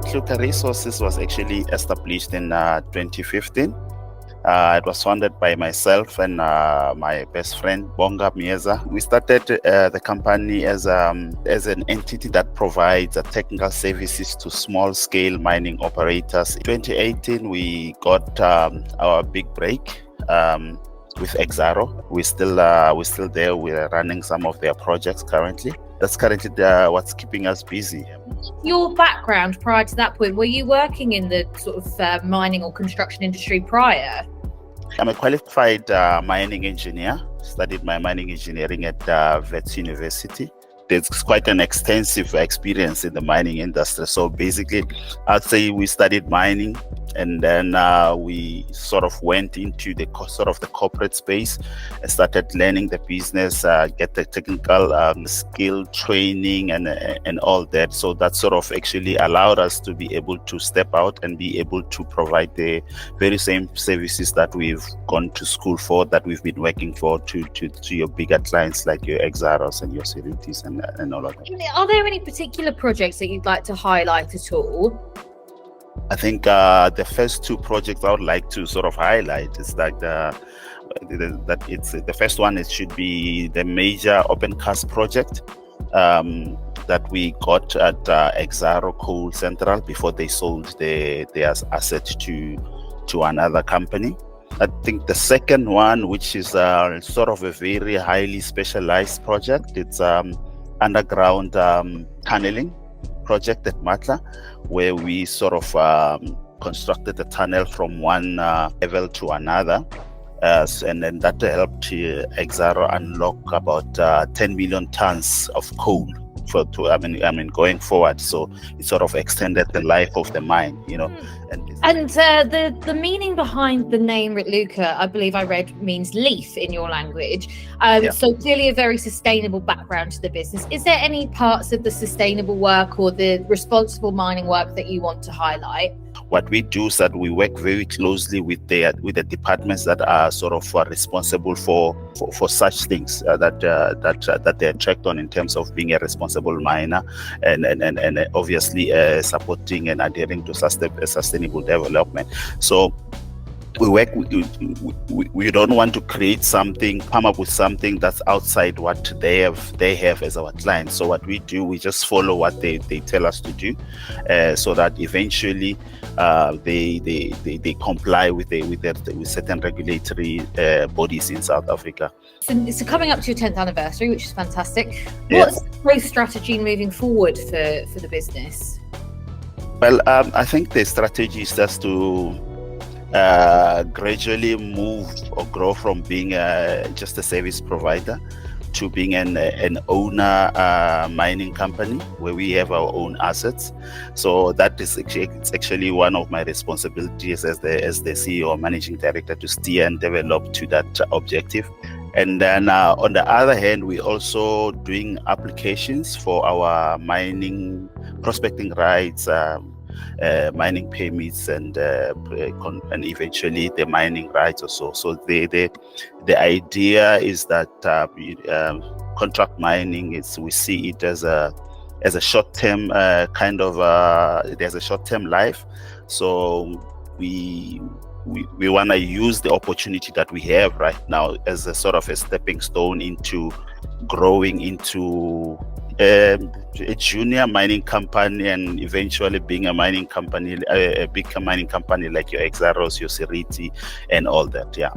Ritluka Resources was actually established in 2015. It was founded by myself and my best friend Bonga Mieza. We started the company as an entity that provides technical services to small-scale mining operators. In 2018, we got our big break with Exxaro. We're still there. We're running some of their projects currently. That's currently what's keeping us busy. Your background prior to that point, were you working in the sort of mining or construction industry prior? I'm a qualified mining engineer. Studied my mining engineering at Wits University. There's quite an extensive experience in the mining industry. So basically, I'd say we studied mining, and then we sort of went into the corporate space and started learning the business, get the technical skill training and all that. So that sort of actually allowed us to be able to step out and be able to provide the very same services that we've gone to school for, that we've been working for to your bigger clients like your Exxaros and your Cerities and all of that. Are there any particular projects that you'd like to highlight at all? I think the first two projects I would like to sort of highlight is like the first one. It should be the major open cast project that we got at Exxaro Coal Central before they sold their asset to another company. I think the second one, which is sort of a very highly specialized project, it's underground tunneling project at Matla, where we sort of constructed a tunnel from one level to another, and then that helped Exxaro unlock about 10 million tons of coal going forward. So it sort of extended the life of the mine, And the meaning behind the name Ritluka, I believe I read, means leaf in your language. So clearly a very sustainable background to the business. Is there any parts of the sustainable work or the responsible mining work that you want to highlight? What we do is that we work very closely with the departments that are sort of responsible for such things that they attract on in terms of being a responsible miner and obviously supporting and adhering to sustainable development. So we don't want to come up with something that's outside what they have as our clients. So what we do, we just follow what they tell us to do, so that eventually they comply with certain regulatory bodies in South Africa. So coming up to your 10th anniversary, which is fantastic. What's the growth strategy moving forward for the business? Well, I think the strategy is just to gradually move or grow from being just a service provider to being an owner mining company where we have our own assets. So that is actually one of my responsibilities as the CEO or managing director, to steer and develop to that objective. And then on the other hand, we're also doing applications for our mining prospecting rights, mining permits, and eventually the mining rights also. So the idea is that contract mining we see it as a short-term there's a short-term life. So we want to use the opportunity that we have right now as a sort of a stepping stone into growing into a junior mining company, and eventually being a mining company, a big mining company like your Exxaros, your Ceriti, and all that. Yeah.